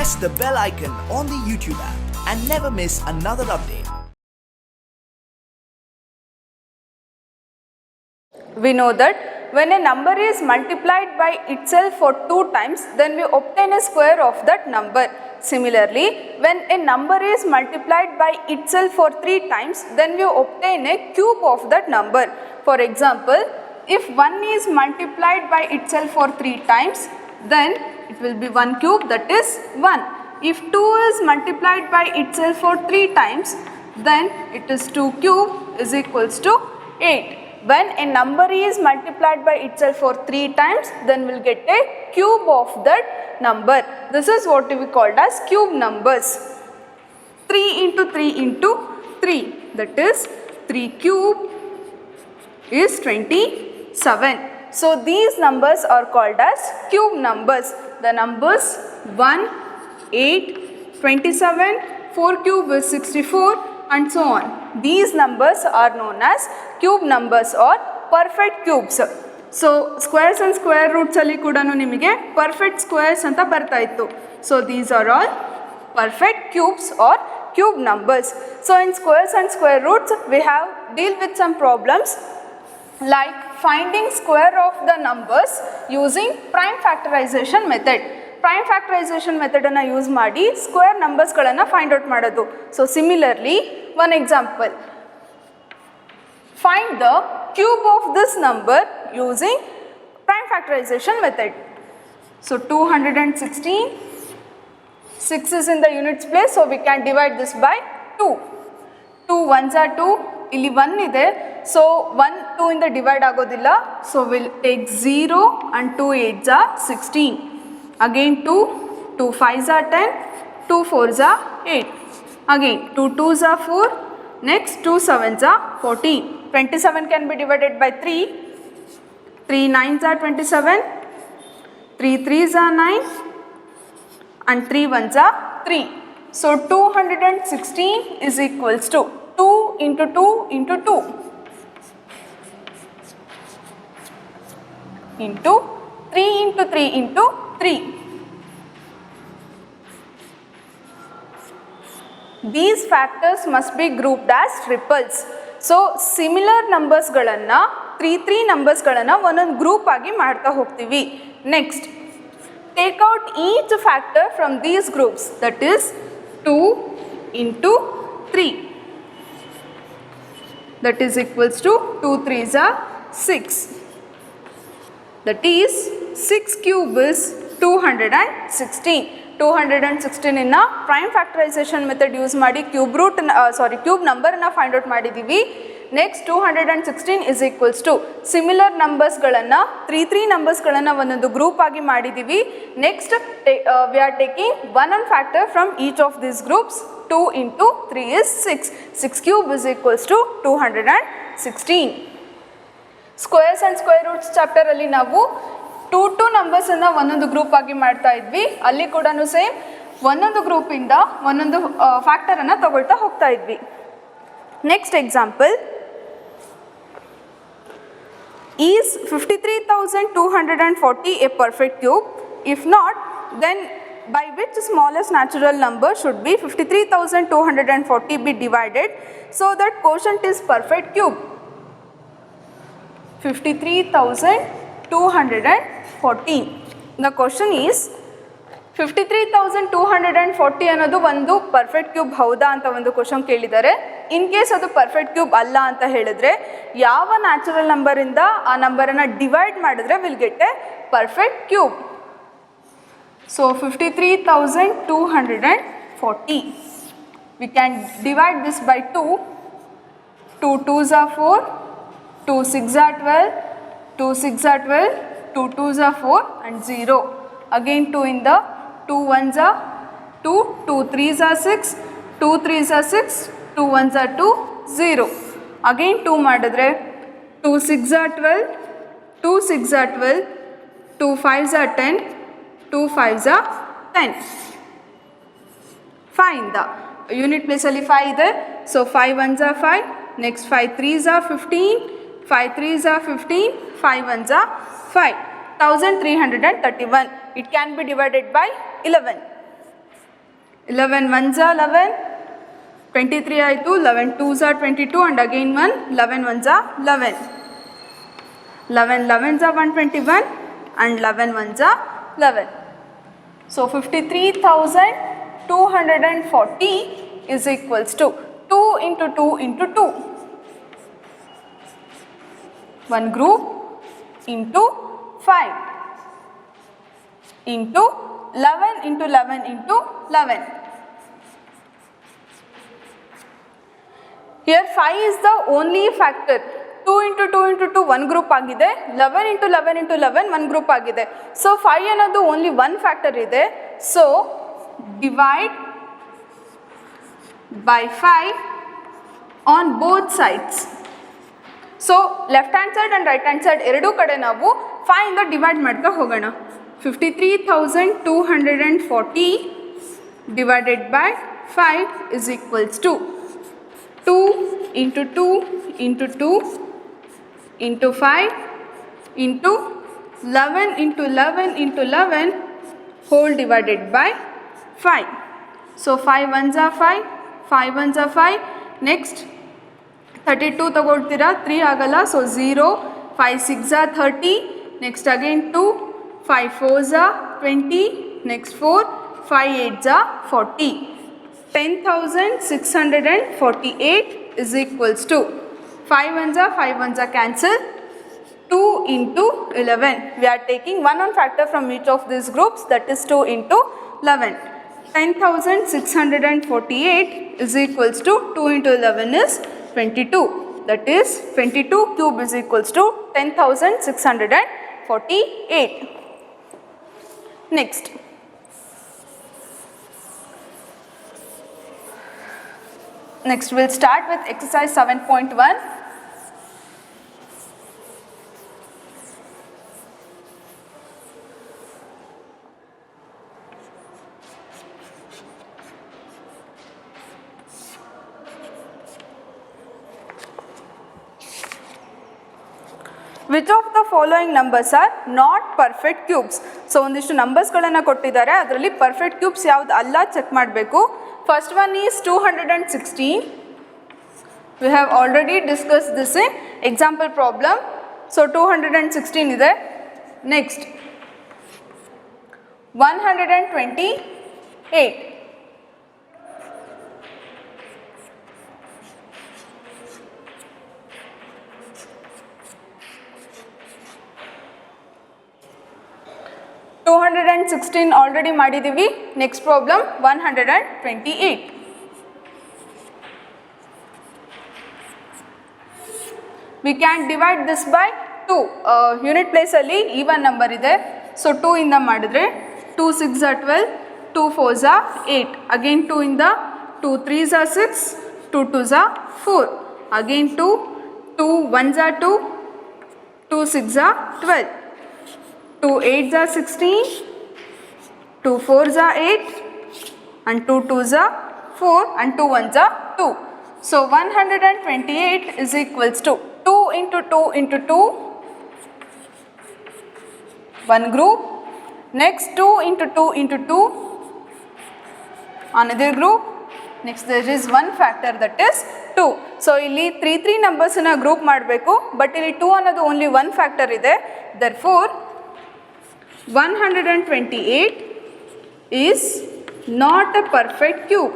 press the bell icon on the YouTube app and never miss another update. We know that when a number is multiplied by itself for 2 times, then we obtain a square of that number. Similarly, when a number is multiplied by itself for 3 times, then we obtain a cube of that number. For example, if 1 is multiplied by itself for 3 times, then it will be 1 cube, that is 1. If 2 is multiplied by itself for 3 times, then it is 2 cube is equals to 8. When a number is multiplied by itself for 3 times, then we'll get a cube of that number. This is what we called as cube numbers. 3 into 3 into 3, that is 3 cube is 27. So these numbers are called as cube numbers. The numbers 1, 8, 27, 4 cube is 64 and so on. These numbers are known as cube numbers or perfect cubes. So squares and square roots alli kudanu nimige perfect squares anta barta ittu. So these are all perfect cubes or cube numbers. So in squares and square roots we have deal with some problems like finding square of the numbers using prime factorization method. Prime factorization method ಅನ್ನು use ಮಾಡಿ square ನಂಬರ್ಸ್ಗಳನ್ನು find out ಮಾಡೋದು. So similarly one example, find the cube of this number using prime factorization method. So 216, 6 is in the units place, so we can divide this by 2. 2 ones are 2, ಇಲ್ಲಿ 1 ಇದೆ, so 1 2 ಇಂದ divide ಆಗೋದಿಲ್ಲ, so we'll take 0 and 2 8s are 16. Again 2, 2 5s are 10, 2 4s are 8. Again 2 2s are 4, next 2 7s are 14. 27 can be divided by 3, 3 9s are 27, 3 3s are 9 and 3 1s are 3. So 216 is equals to 2 into 2 into 2 into 3 into 3 into 3. These factors must be grouped as triples. So similar numbers ಗಳನ್ನ 3 numbers ಗಳನ್ನ ಒಂದೊಂದು group ಆಗಿ ಮಾಡ್ತಾ ಹೋಗ್ತೀವಿ. Next, take out each factor from these groups, that is 2 into 3, that is equals to 2 3s are 6, that is 6 cube is 216. 216 ಇನ್ನ prime factorization method use ಮಾಡಿ cube root cube ನಂಬರನ್ನು find out ಮಾಡಿದ್ದೀವಿ. Next 216 is equals to similar ನಂಬರ್ಸ್ಗಳನ್ನು 3 ನಂಬರ್ಸ್ಗಳನ್ನು ಒಂದೊಂದು group ಆಗಿ ಮಾಡಿದ್ದೀವಿ. Next we are taking one factor from each of these groups. 2 into 3 is 6. 6 cube is equals to 216. Squares and square roots ಚಾಪ್ಟರಲ್ಲಿ ನಾವು 2 ನಂಬರ್ಸನ್ನು ಒಂದೊಂದು ಗ್ರೂಪ್ ಆಗಿ ಮಾಡ್ತಾ ಇದ್ವಿ. ಅಲ್ಲಿ ಕೂಡ ಸೇಮ್ ಒಂದೊಂದು ಗ್ರೂಪಿಂದ ಒಂದೊಂದು ಫ್ಯಾಕ್ಟರನ್ನು ತಗೊಳ್ತಾ ಹೋಗ್ತಾ ಇದ್ವಿ. Next example, is 53,240 a perfect cube? If not, then by which smallest natural number should be 53,240 be divided so that quotient is perfect cube? 53,240. The question is 53,240 ಅನ್ನೋದು ಒಂದು ಪರ್ಫೆಕ್ಟ್ ಕ್ಯೂಬ್ ಹೌದಾ ಅಂತ ಒಂದು ಕ್ವಶನ್ ಕೇಳಿದ್ದಾರೆ. ಇನ್ ಕೇಸ್ ಅದು perfect cube ಅಲ್ಲ ಅಂತ ಹೇಳಿದ್ರೆ ಯಾವ ನ್ಯಾಚುರಲ್ ನಂಬರಿಂದ ಆ ನಂಬರನ್ನು ಡಿವೈಡ್ ಮಾಡಿದ್ರೆ will get a perfect cube. So 53,240. We can divide this by 2. 2 2s are 4, 2 6 are 12, 2 6 are 12, 2 2s are 4 and 0. Again 2 in the 2 1s are 2, 2 3s are 6, 2 3s are 6, 2 1s are 2, 0. Again 2 ಮಾಡಿದ್ರೆ 2 6 are 12, 2 6 are 12, 2 5s are 10, 2 5s are 10. Find the unit place ಅಲ್ಲಿ 5 ಇದೆ, so 5 1s are 5, next 5 3s are 15, 5 3s are 15, 5 1s are 5. 1331. It can be divided by 11. 11 ones are 11, 23 ಆಯಿತು, 11 twos are 22 and again 1, 11 ones are 11. 11 11s are 121 and 11 ones are 11. So 53,240 is equals to 2 into 2 into 2. One group into 5 into 11 into 11 into 11. Here 5 is the only factor. 2 into 2 into 2 one group ಆಗಿದೆ, 11 into 11 into 11 one group ಆಗಿದೆ. So 5 ಅನ್ನೋದು only one factor ಇದೆ. So divide by 5 on both sides. So left hand side and right hand side ಎರಡೂ ಕಡೆ ನಾವು 5 ಇಂದ divide ಮಾಡ್ತಾ ಹೋಗೋಣ. 53,240 divided by 5 is equals to 2 into 2 into 2 into 5 into 11 into 11 into 11 whole divided by 5. So 5 ones are 5, 5 ones are 5. Next 32 ತಗೊಳ್ತೀರಾ, 3 ಆಗಲ್ಲ, so 0, 5 6 are 30, next again 2, 5 4s are 20, next 4, 5 8s are 40. 10,648 is equals to 5 ones are cancelled, 2 into 11. We are taking one factor from each of these groups, that is 2 into 11. 10,648 is equals to 2 into 11 is 22. That is 22 cube is equals to 10,648. Next. Next we'll start with exercise 7.1. Which of the following numbers are not perfect cubes? So ಒಂದಿಷ್ಟು ನಂಬರ್ಸ್ಗಳನ್ನು ಕೊಟ್ಟಿದ್ದಾರೆ, ಅದರಲ್ಲಿ perfect cubes ಯಾವ್ದು ಅಲ್ಲ check ಮಾಡಬೇಕು. First one is 216. We have already discussed this in example problem. So 216 ಇದೆ. Next 128. Already ಮಾಡಿದ್ದೀವಿ. Next problem 128. We can divide this by 2. Unit ಪ್ಲೇಸಲ್ಲಿ even number ಇದೆ, ಸೊ 2 ಇಂದ ಮಾಡಿದ್ರೆ 2 6 are 12, 2 4s are 8, again 2 ಇಂದ 2 3s are 6, 2 2s are 4, again 2 2 1s are 2, 2 6 are 12, 2 8s are 16, 2 4s are 8 and 2 2s are 4 and 2 1s are 2. So 128 is equals to 2 into 2 into 2, one group. Next 2 into 2 into 2, another group. Next there is one factor, that is 2. So ಇಲ್ಲಿ 3 ನಂಬರ್ಸನ್ನು group ಮಾಡಬೇಕು, but ಇಲ್ಲಿ 2 ಅನ್ನೋದು only one factor ಇದೆ. Therefore 128 is not a perfect cube.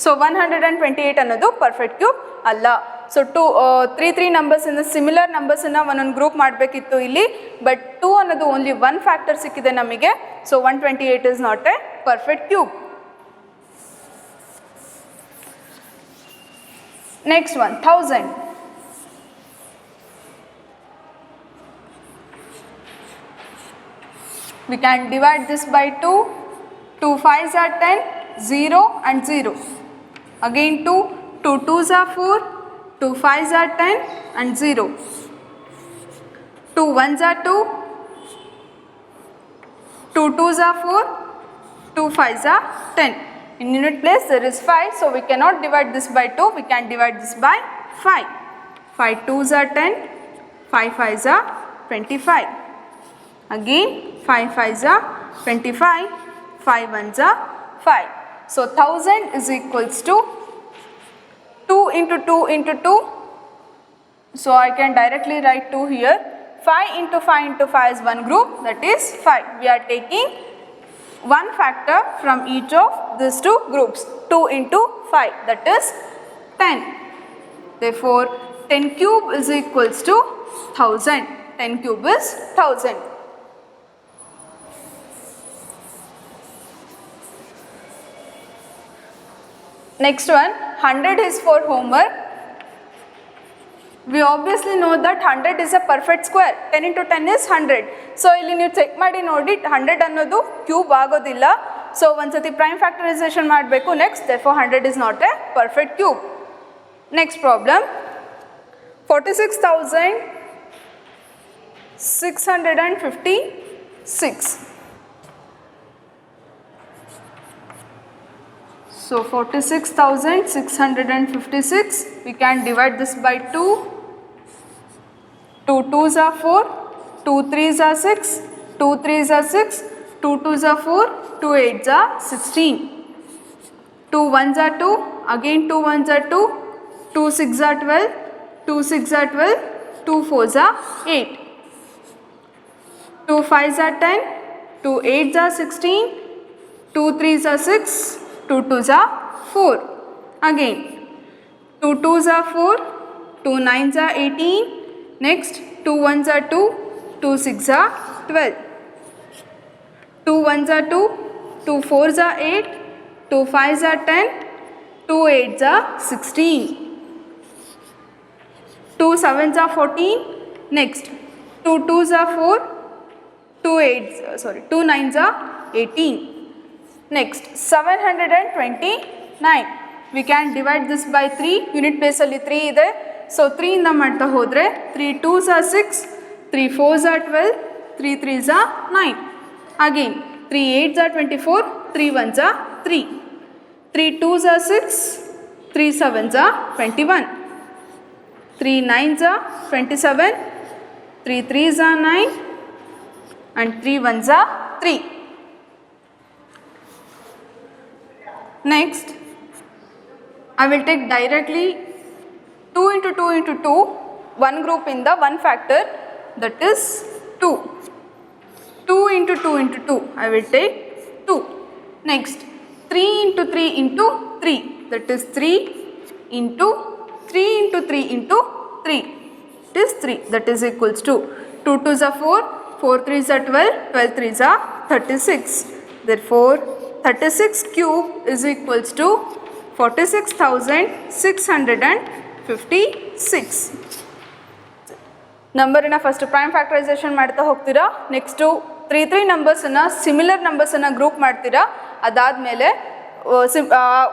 So 128 ಅನ್ನೋದು perfect cube ಅಲ್ಲ. So 3 numbers ಇಂದ similar ನಂಬರ್ಸನ್ನು ಒಂದೊಂದು group ಮಾಡಬೇಕಿತ್ತು ಇಲ್ಲಿ, ಬಟ್ 2 ಅನ್ನೋದು ಓನ್ಲಿ ಒನ್ ಫ್ಯಾಕ್ಟರ್ ಸಿಕ್ಕಿದೆ ನಮಗೆ. So 128 is not A perfect cube. Next one 1000. We can divide this by 2. 2 5s are 10, 0 and 0. Again 2, 2 2s are 4, 2 5s are 10 and 0. 2 1s are 2, 2 2s are 4, 2 5s are 10. In unit place there is 5, so we cannot divide this by 2, we can divide this by 5. 5 2s are 10, 5 5s are 25. again 5 5s are 25, 5 1s are 5. So 1000 is equals to 2 into 2 into 2. So I can directly write 2 here. 5 into 5 into 5 is one group, that is 5. We are taking one factor from each of these two groups. 2 into 5, that is 10. Therefore 10 cube is equals to 1000. 10 cube is 1000. Next one, 100 is for homework. We obviously know that 100 is a perfect square. 10 into 10 is 100. So ಇಲ್ಲಿ ನೀವು check ಮಾಡಿ ನೋಡಿ 100 ಅನ್ನೋದು cube ಆಗೋದಿಲ್ಲ. So ಒಂದ್ಸತಿ prime factorisation ಮಾಡಬೇಕು. Next therefore 100 is not a perfect cube. Next problem, 46,656. So 46,656, we can divide this by 2. 2 2s are 4, 2 3s are 6, 2 3s are 6, 2 2s are 4, 2 8s are 16. 2 1s are 2, again 2 1s are 2, 2 6s are 12, 2 6s are 12, 2 4s are 8. 2 5s are 10, 2 8s are 16, 2 3s are 6, 2 2s are 4. Again 2 2s are 4, 2 9s are 18. Next 2 1s are 2, 2 6s are 12. 2 1s are 2, 2 4s are 8, 2 5s are 10, 2 8s are 16. 2 7s are 14. Next 2 2s are 4, 2 9s are 18. Next 729. We can divide this by 3. Unit place alli 3 ide. So 3 ಇಂದ ಮಾಡ್ತಾ ಹೋದರೆ 3 2s are 6, 3 4s are 12, 3 3s are 9. Again 3 8s are 24, 3 1s are 3. 3 2s are 6, 3 7s are 21. 3 9s are 27, 3 3s are 9 and 3 1s are 3. Next, I will take directly 2 into 2 into 2, one group in the one factor, that is 2. 2 into 2 into 2, I will take 2. Next 3 into 3 into 3, that is 3 into 3 into 3 into 3, it is 3, that is equals to 2 2s are 4, 4 3s are 12, 12 3s are 36. Therefore 36 cube is equals to 46,656. ನಂಬರಿನ first prime factorization ಮಾಡ್ತಾ ಹೋಗ್ತೀರಾ. Next 3 3 ನಂಬರ್ಸನ್ನು similar ನಂಬರ್ಸನ್ನು group ಮಾಡ್ತೀರಾ. ಅದಾದಮೇಲೆ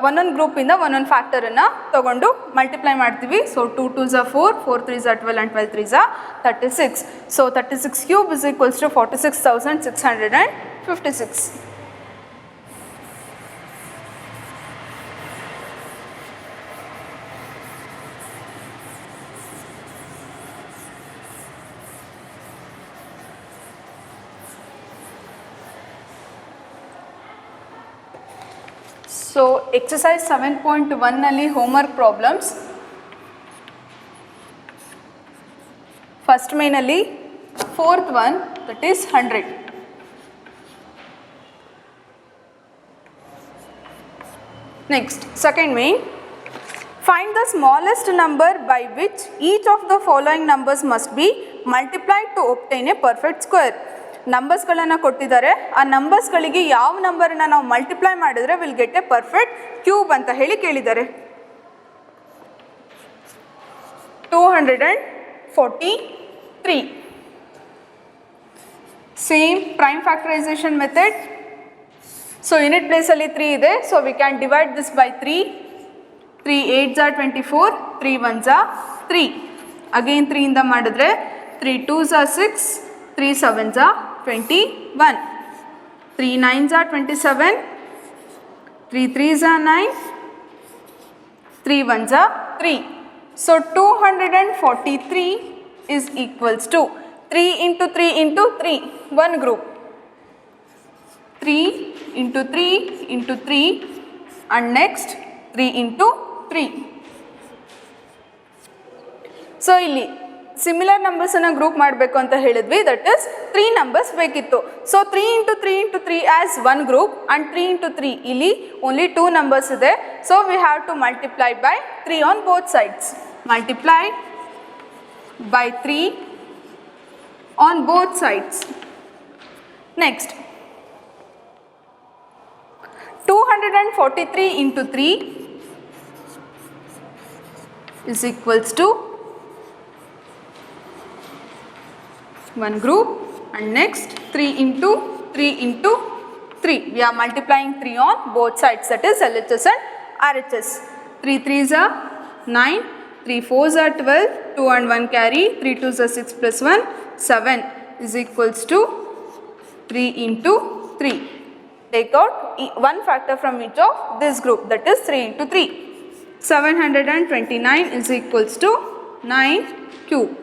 ಒಂದೊಂದು ಗ್ರೂಪಿಂದ ಒಂದೊಂದು ಫ್ಯಾಕ್ಟರನ್ನು ತೊಗೊಂಡು ಮಲ್ಟಿಪ್ಲೈ ಮಾಡ್ತೀವಿ. So 2 2s are 4, 4 3s are 12 and 12 3s are 36. So 36 cube is equals to 46,656. So exercise 7.1 ನಲ್ಲಿ ಹೋಮ್ವರ್ಕ್ ಪ್ರಾಬ್ಲಮ್ಸ್. ಫಸ್ಟ್ ಮೇನಲ್ಲಿ fourth one, that is 100. Next second main, find the smallest number by which each of the following numbers must be multiplied to obtain a perfect square. ನಂಬರ್ಸ್ಗಳನ್ನು ಕೊಟ್ಟಿದ್ದಾರೆ, ಆ ನಂಬರ್ಸ್ಗಳಿಗೆ ಯಾವ ನಂಬರನ್ನು ನಾವು multiply ಮಾಡಿದ್ರೆ will get a perfect cube ಅಂತ ಹೇಳಿ ಕೇಳಿದ್ದಾರೆ. 243. Same prime factorization method. So unit ಪ್ಲೇಸಲ್ಲಿ 3 ಇದೆ, so we can divide this by 3. 3 8s are 24, 3 1s are 3. Again 3 ಇಂದ ಮಾಡಿದ್ರೆ 3 2s are 6, 3 7s are 21. 3 9s are 27, 3 3s are 9, 3 1s are 3. So 243 is equals to 3 into 3 into 3, one group. 3 into 3 into 3 and next 3 into 3. So ಇಲ್ಲಿ similar ನಂಬರ್ಸನ್ನು group ಮಾಡಬೇಕು ಅಂತ ಹೇಳಿದ್ವಿ, that is 3 numbers ಬೇಕಿತ್ತು. So 3 into 3 into 3 as one group and 3 into 3 ಇಲ್ಲಿ only 2 numbers ಇದೆ. So we have to multiply by 3 on both sides. Multiply by 3 on both sides. Next 243 into 3 is equals to one group and next 3 into 3 into 3. We are multiplying 3 on both sides, that is LHS and RHS. 3 3s are 9, 3 4s are 12, 2 and 1 carry, 3 2s are 6 plus 1, 7 is equals to 3 into 3. Take out one factor from each of this group, that is 3 into 3. 729 is equals to 9 cube.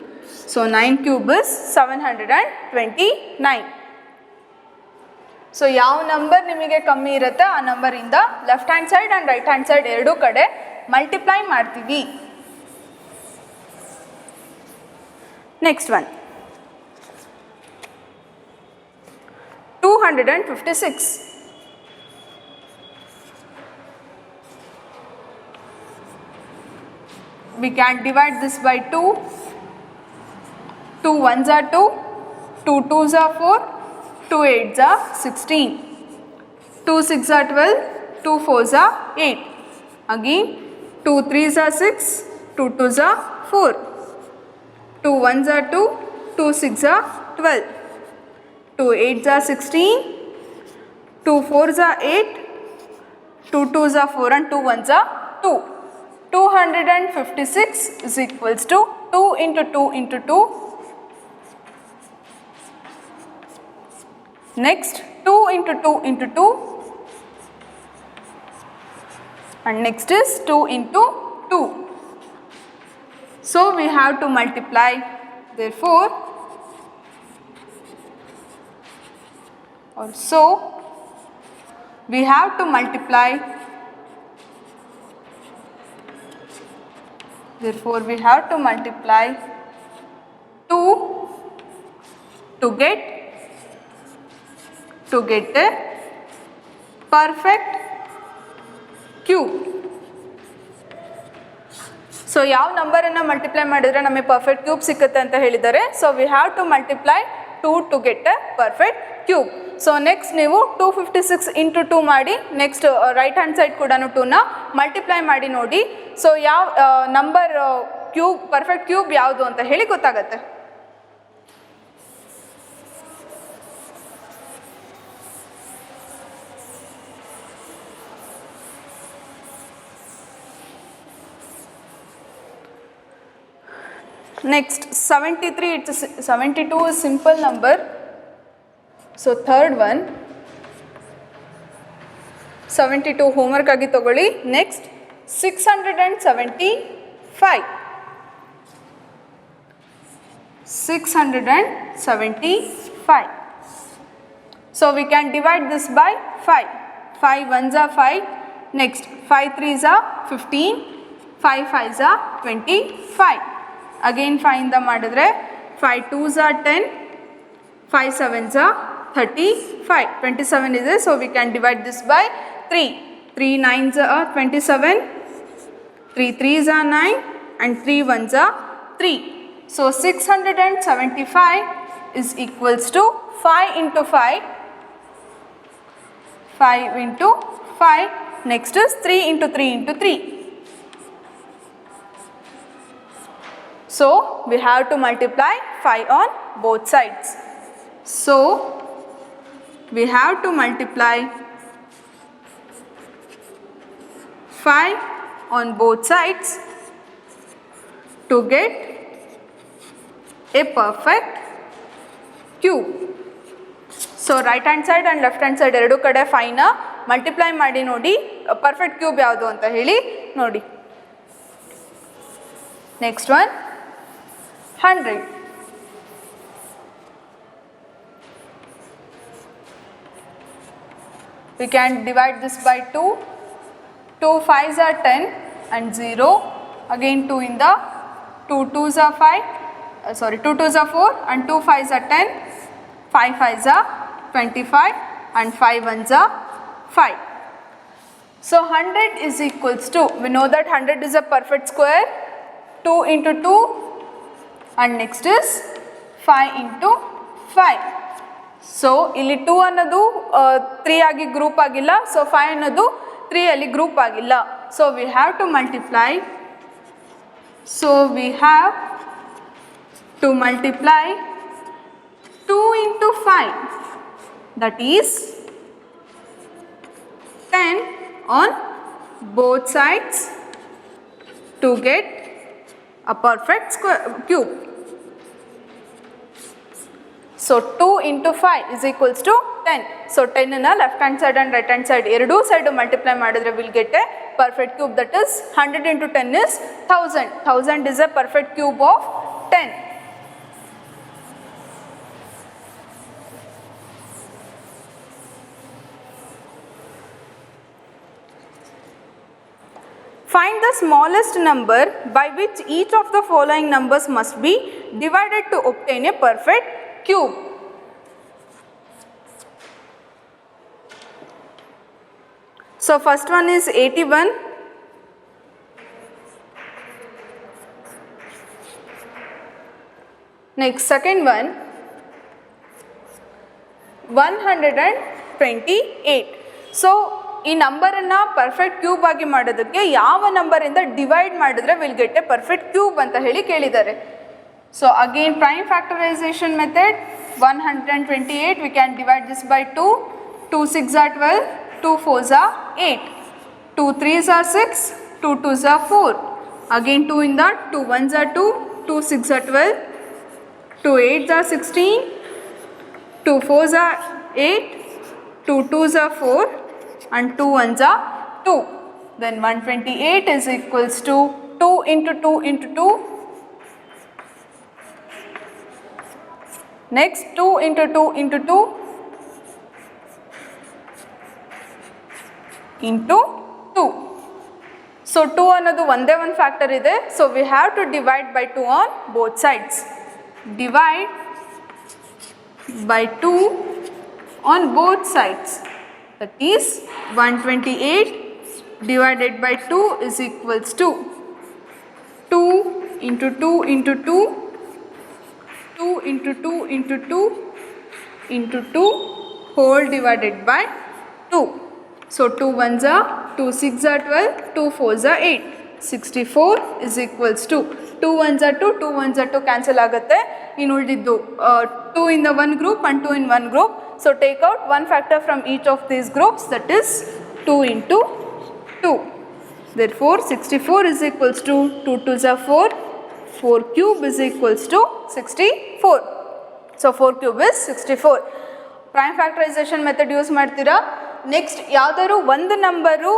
So 9 cube is 729. So ಯಾವ number ನಿಮಗೆ ಕಮ್ಮಿ ಇರುತ್ತೆ ಆ ನಂಬರಿಂದ left hand side and right hand side ಎರಡೂ ಕಡೆ multiply ಮಾಡ್ತೀವಿ. Next one 256. We can divide this by 2. 2 1s are 2, 2 2s are 4, 2 8s are 16, 2 6s are 12, 2 4s are 8. Again 2 3s are 6, 2 2s are 4, 2 1s are 2, 2 6s are 12, 2 8s are 16, 2 4s are 8, 2 2s are 4 and 2 1s are 2. 256 is equals to 2 into 2 into 2. Next 2 into 2 into 2 and next is 2 into 2. So we have to multiply, therefore also we have to multiply, therefore we have to multiply 2 to get a perfect cube. So ಯಾವ ನಂಬರನ್ನು multiply ಮಾಡಿದರೆ ನಮಗೆ perfect cube ಸಿಕ್ಕುತ್ತೆ ಅಂತ ಹೇಳಿದ್ದಾರೆ. So we have to multiply 2 to get a perfect cube. So next ನೀವು 256 into 2 ಮಾಡಿ, next right hand side ಕೂಡ 2ನ ಮಲ್ಟಿಪ್ಲೈ ಮಾಡಿ ನೋಡಿ. ಸೊ ಯಾವ ನಂಬರ್ ಕ್ಯೂಬ್ ಪರ್ಫೆಕ್ಟ್ ಕ್ಯೂಬ್ ಯಾವುದು ಅಂತ ಹೇಳಿ ಗೊತ್ತಾಗತ್ತೆ. Next 73, it's 72 is simple number. So third one 72 homework agi togoli. Next 675. 675. So we can divide this by 5. 5 1s are 5. Next 5 3s are 15. 5 5s are 25. Again find the ಮಾಡಿದ್ರೆ 5 2s are 10, 5 7s are 35, 27 is there. So we can divide this by 3. 3 9s are 27, 3 3s are 9 and 3 1s are 3. So 675 is equals to 5 into 5, 5 into 5. Next is 3 into 3 into 3. So we have to multiply 5 on both sides. So we have to multiply 5 on both sides to get a perfect cube. So right hand side and left hand side ಎರಡು ಕಡೆ 5ನ multiply ಮಾಡಿ ನೋಡಿ perfect cube ಯಾವುದು ಅಂತ ಹೇಳಿ ನೋಡಿ. Next one 100. We can divide this by 2. 2 5s are 10 and 0. Again 2 in the 2 2s are 5. 2 2s are 4 and 2 5s are 10. 5 5s are 25 and 5 1s are 5. So 100 is equals to, we know that 100 is a perfect square. 2 into 2 and next is 5 into 5. So ಇಲ್ಲಿ 2 ಅನ್ನೋದು 3 ಆಗಿ group ಆಗಿಲ್ಲ. So 5 ಅನ್ನೋದು 3 ಅಲ್ಲಿ group ಆಗಿಲ್ಲ. So we have to multiply. So we have to multiply 2 into 5, that is 10 on both sides to get a perfect square cube. So 2 into 5 is equals to 10. So 10 in a left hand side and right hand side eradu side multiply madidre will get a perfect cube, that is 100 into 10 is 1000. 1000 is a perfect cube of 10. Find the smallest number by which each of the following numbers must be divided to obtain a perfect cube. So first one is 81. Next second one 128. So ಈ ನಂಬರನ್ನು perfect cube ಆಗಿ ಮಾಡೋದಕ್ಕೆ ಯಾವ ನಂಬರಿಂದ divide ಮಾಡಿದ್ರೆ will get a perfect cube ಅಂತ ಹೇಳಿ ಕೇಳಿದ್ದಾರೆ. So again prime factorization method 128 we can divide this by 2. 2 6 are 12, 2 4s are 8, 2 3s are 6, 2 2s are 4. Again 2 in that, 2 1s are 2, 2 6 are 12, 2 8s are 16, 2 4s are 8, 2 2s are 4 and 2 1s are 2. Then 128 is equals to 2 into 2 into 2. Next 2 into 2 into 2 into 2. So 2 ಅನ್ನೋದು ಒಂದೇ ಒಂದು factor ಇದೆ. So we have to divide by 2 on both sides. Divide by 2 on both sides. That is 128 divided by 2 is equals to 2 into 2 into 2, 2 into 2 into 2 into 2 whole divided by 2. So 2 1s are 2 6 are 12, 2 4s are 8, 64 is equals to 2 1s are 2, 2 1s are 2 cancel ಆಗುತ್ತೆ. ಇನ್ನು ಉಳಿದಿದ್ದು 2 in the one group and 2 in one group. So take out one factor from each of these groups, that is 2 into 2. Therefore 64 is equals to 2 2s are 4, 4 cube is equals to 64. So 4 cube is 64. Prime factorization method use ಮಾಡ್ತೀರಾ. Next ಯಾವುದಾದ್ರು ಒಂದು number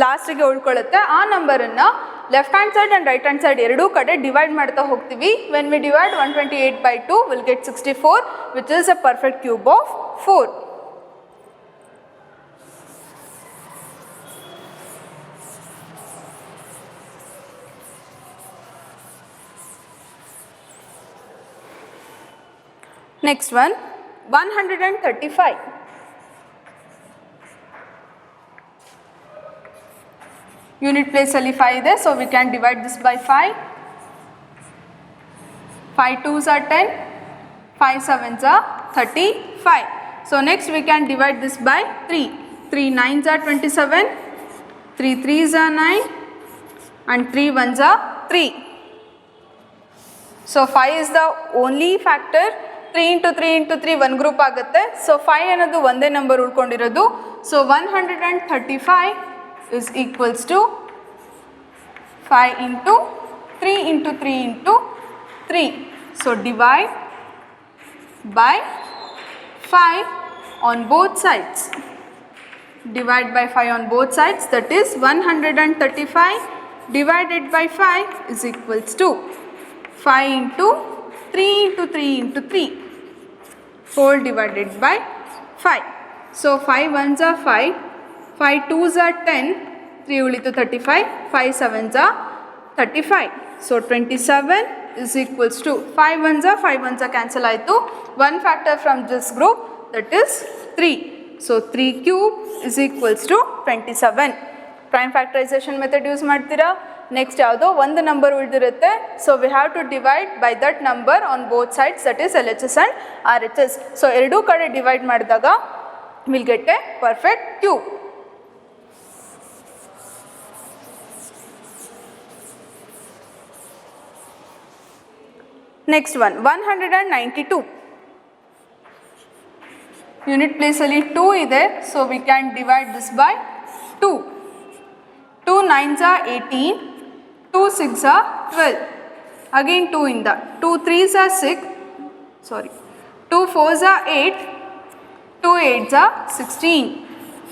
ಲಾಸ್ಟಿಗೆ ಉಳ್ಕೊಳ್ಳುತ್ತೆ, ಆ ನಂಬರನ್ನು left hand side and right hand side ಎರಡೂ ಕಡೆ divide ಮಾಡ್ತಾ ಹೋಗ್ತೀವಿ. When we divide 128 by 2 will get 64 which is a perfect cube of 4. Next one 135. Unit place ಅಲ್ಲಿ 5 ಇದೆ, so we can divide this by 5. 5 2s are 10, 5 7s are 35. So next we can divide this by 3. 3 9s are 27, 3 3s are 9 and 3 1s are 3. So 5 is the only factor. 3 into 3 into 3 one group ಆಗುತ್ತೆ. So 5 ಅನ್ನೋದು ಒಂದೇ number ಉಳ್ಕೊಂಡಿರೋದು. So 135 is equals to 5 into 3 into 3 into 3. So divide by 5 on both sides. Divide by 5 on both sides, that is 135 divided by 5 is equals to 5 into 3 into 3 into 3 whole divided by 5. So 5 ones are 5, 5 twos are 10, 3 ಉಳಿತು 35, 5 sevens are 35. So 27 is equals to 5 ones are cancel ಆಯಿತು. One factor from this group, that is 3. So 3 cube is equals to 27. Prime factorization method use ಮಾಡ್ತೀರಾ. Next ಯಾವುದೋ ಒಂದು number ಉಳಿದಿರುತ್ತೆ. So we have to divide by that number on both sides, that is LHS and RHS. So ಎರಡೂ ಕಡೆ divide ಮಾಡಿದಾಗ will get a perfect cube. Next one 192. Unit ಪ್ಲೇಸಲ್ಲಿ 2 ಇದೆ. So we can divide this by 2. 2 9s are 18, 2 6s are 12. Again 2 in the 2 3s are 6, sorry, 2 4s are 8, 2 8s are 16.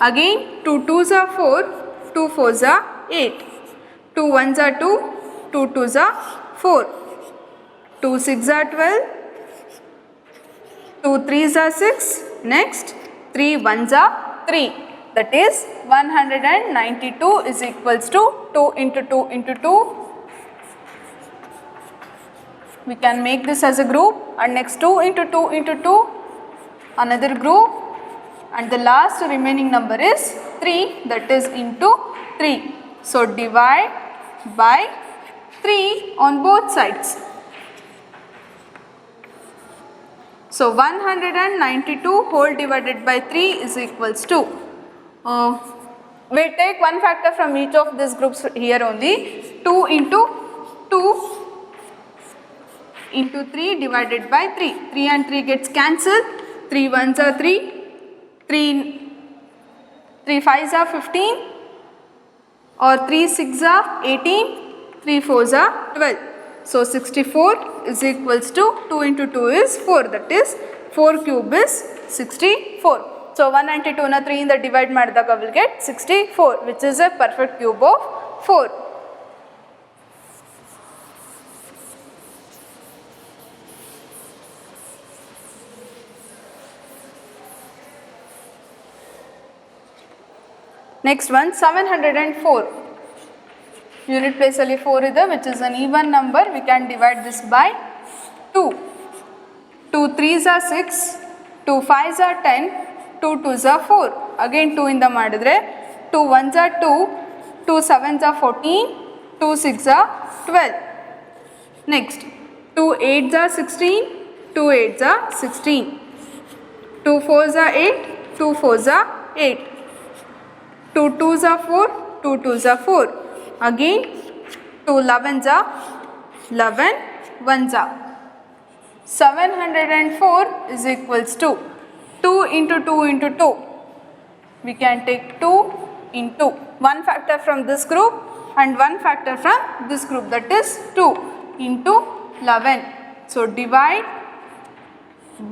Again 2 2s are 4, 2 4s are 8, 2 1s are 2, 2 2s are 4, 2 6s are 12, 2 3s are 6, next 3 1s are 3. That is 192 is equals to 2 into 2 into 2. We can make this as a group, and next 2 into 2 into 2, another group, and the last remaining number is 3, that is into 3. So divide by 3 on both sides. So 192 whole divided by 3 is equals to, we'll take one factor from each of these groups here only. 2 into 2 into 3 divided by 3. 3 and 3 gets cancelled. 3 1s are 3, 3 5s are 15, or 3 6s are 18, 3 4s are 12. So 64 is equals to 2 into 2 is 4, that is 4 cube is 64. So 192 na 3 ಇಂದ divide ಮಾಡಿದಾಗ will get 64, which is a perfect cube of 4. Next one 704. Unit place ಅಲ್ಲಿ 4 ಇದೆ, which is an even number. We can divide this by 2. 2 3s are 6, 2 5s are 10, 2 2s are 4. Again 2 ಇಂದ ಮಾಡಿದ್ರೆ 2 1s are 2, 2 7s are 14, 2 6s are 12. Next 2 8s are 16, 2 8s are 16, 2 4s are 8, 2 4s are 8, 2 2s are 4, 2 2s are 4. Again 2 11s are 11, 1s are. 704 is equals to 2 into 2 into 2. We can take 2 into one factor from this group and one factor from this group, that is 2 into 11. So divide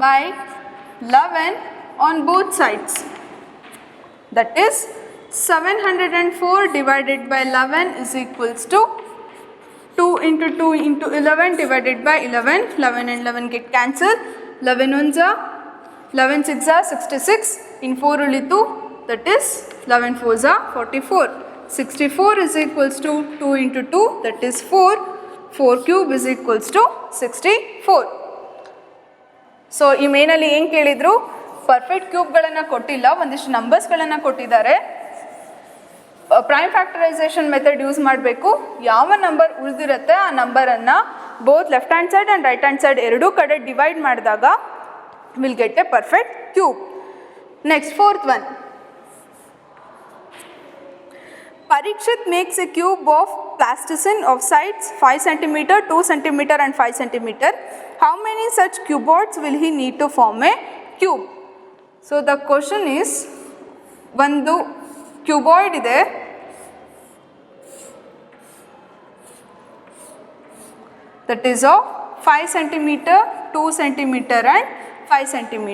by 11 on both sides. That is 704 divided by 11 is equals to 2 into 2 into 11 divided by 11. 11 and 11 get cancelled. 11 ones are 11 6 are 66. In 4 ulitu, that is 11 4s are 44. 64 is equals to 2 into 2, that is 4. 4 cube is equals to 64. So ಈ ಮೇನಲ್ಲಿ ಏನು ಕೇಳಿದ್ರು, perfect ಕ್ಯೂಬ್ಗಳನ್ನು ಕೊಟ್ಟಿಲ್ಲ, ಒಂದಿಷ್ಟು ನಂಬರ್ಸ್ಗಳನ್ನು ಕೊಟ್ಟಿದ್ದಾರೆ. Prime factorization method use ಮಾಡಬೇಕು. ಯಾವ number ಉಳಿದಿರುತ್ತೆ ಆ ನಂಬರನ್ನು both left hand side and right hand side ಎರಡೂ ಕಡೆ ಡಿವೈಡ್ ಮಾಡಿದಾಗ will get a perfect cube. Next fourth one, Parikshit makes a cube of plasticine of sides 5 cm, 2 cm and 5 cm. How many such cuboids will he need to form a cube? So the question is, ಒಂದು cuboid ಇದೆ, that is of 5 cm, 2 cm and 5 cm.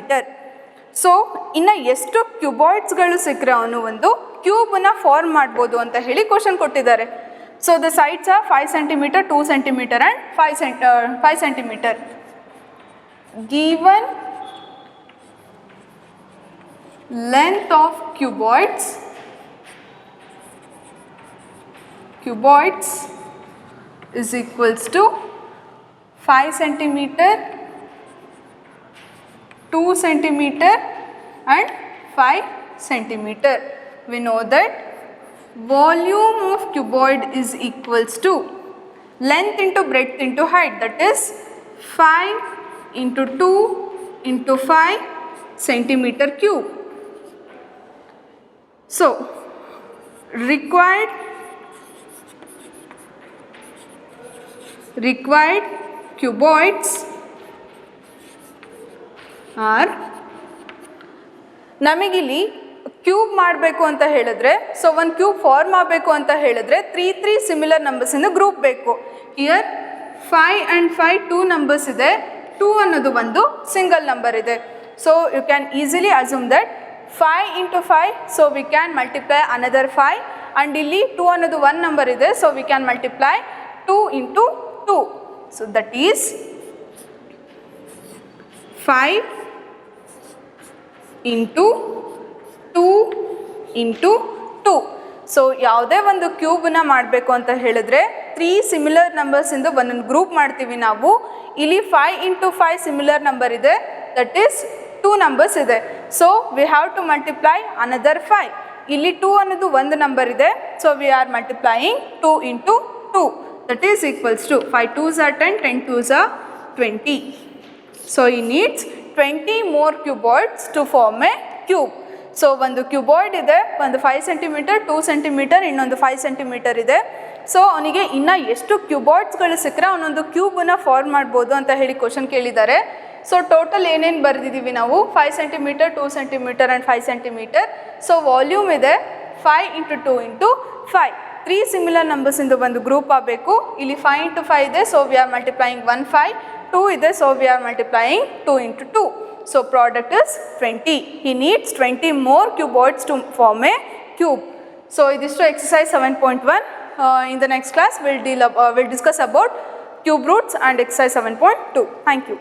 So ಇನ್ನು ಎಷ್ಟು ಕ್ಯೂಬಾಯ್ಡ್ಸ್ಗಳು ಸಿಕ್ಕರೆ ಅವನು ಒಂದು ಕ್ಯೂಬನ್ನ form ಮಾಡ್ಬೋದು ಅಂತ ಹೇಳಿ ಕ್ವಶನ್ ಕೊಟ್ಟಿದ್ದಾರೆ. So the sides are 5 cm, 2 cm and 5 cm. Given length of cuboids is equals to 5 centimeter, 2 centimeter and 5 centimeter. We know that volume of cuboid is equals to length into breadth into height, that is 5 into 2 into 5 centimeter cube. So required cuboids are, ನಮಗಿಲ್ಲಿ cube ಮಾಡಬೇಕು ಅಂತ ಹೇಳಿದ್ರೆ, so ಒಂದು cube form ಆಗಬೇಕು ಅಂತ ಹೇಳಿದ್ರೆ 3 similar ನಂಬರ್ಸಿಂದ group ಬೇಕು. ಹಿಯರ್ 5 and 5 2 ನಂಬರ್ಸ್ ಇದೆ, 2 ಅನ್ನೋದು ಒಂದು ಸಿಂಗಲ್ ನಂಬರ್ ಇದೆ. So you can easily assume that 5 into 5, so we can multiply another 5 and ಇಲ್ಲಿ 2 ಅನ್ನೋದು 1 ನಂಬರ್ ಇದೆ, so we can multiply 2 into 2. So that is 5 into 2 into 2. ಸೊ ಯಾವುದೇ ಒಂದು ಕ್ಯೂಬನ್ನ ಮಾಡಬೇಕು ಅಂತ ಹೇಳಿದ್ರೆ 3 ಸಿಮಿಲರ್ ನಂಬರ್ಸಿಂದ ಒಂದೊಂದು ಗ್ರೂಪ್ ಮಾಡ್ತೀವಿ ನಾವು. ಇಲ್ಲಿ 5 into 5 ಸಿಮಿಲರ್ ನಂಬರ್ ಇದೆ, ದಟ್ ಈಸ್ 2 ನಂಬರ್ಸ್ ಇದೆ. So we have to multiply another 5. ಇಲ್ಲಿ 2 ಅನ್ನೋದು ಒಂದು ನಂಬರ್ ಇದೆ, so we are multiplying 2 into 2, that is equals to 5 2s are 10, 10 2s are 20. So he needs 20 more cuboids to form a cube. So ಒಂದು cuboid ಇದೆ, ಒಂದು 5 centimetre, 2 centimetre, ಇನ್ನೊಂದು 5 centimetre ಇದೆ. So ಅವನಿಗೆ ಇನ್ನೂ ಎಷ್ಟು ಕ್ಯೂಬಾಯ್ಡ್ಸ್ಗಳು ಸಿಕ್ಕರೆ ಅವನೊಂದು ಕ್ಯೂಬನ್ನು ಫಾರ್ಮ್ ಮಾಡ್ಬೋದು ಅಂತ ಹೇಳಿ ಕ್ವಶನ್ ಕೇಳಿದ್ದಾರೆ. ಸೊ ಟೋಟಲ್ ಏನೇನು ಬರೆದಿದ್ದೀವಿ ನಾವು, 5 centimetre, 2 centimetre and 5 centimetre. So volume ಇದೆ 5 into 2 into 5. 3 ಸಿಮಿಲರ್ ನಂಬರ್ಸಿಂದ ಒಂದು ಗ್ರೂಪ್ ಆಗಬೇಕು. ಇಲ್ಲಿ 5 into 5 ಇದೆ, ಸೊ ವಿ ಆರ್ ಮಲ್ಟಿಪ್ಲೈಯಿಂಗ್ 1 5. 2 ಇದೆ, so we are multiplying 2 into 2. So product is 20. He needs 20 more cuboids to form a cube. So this is to exercise 7.1. In the next class we'll discuss about cube roots and exercise 7.2. Thank you.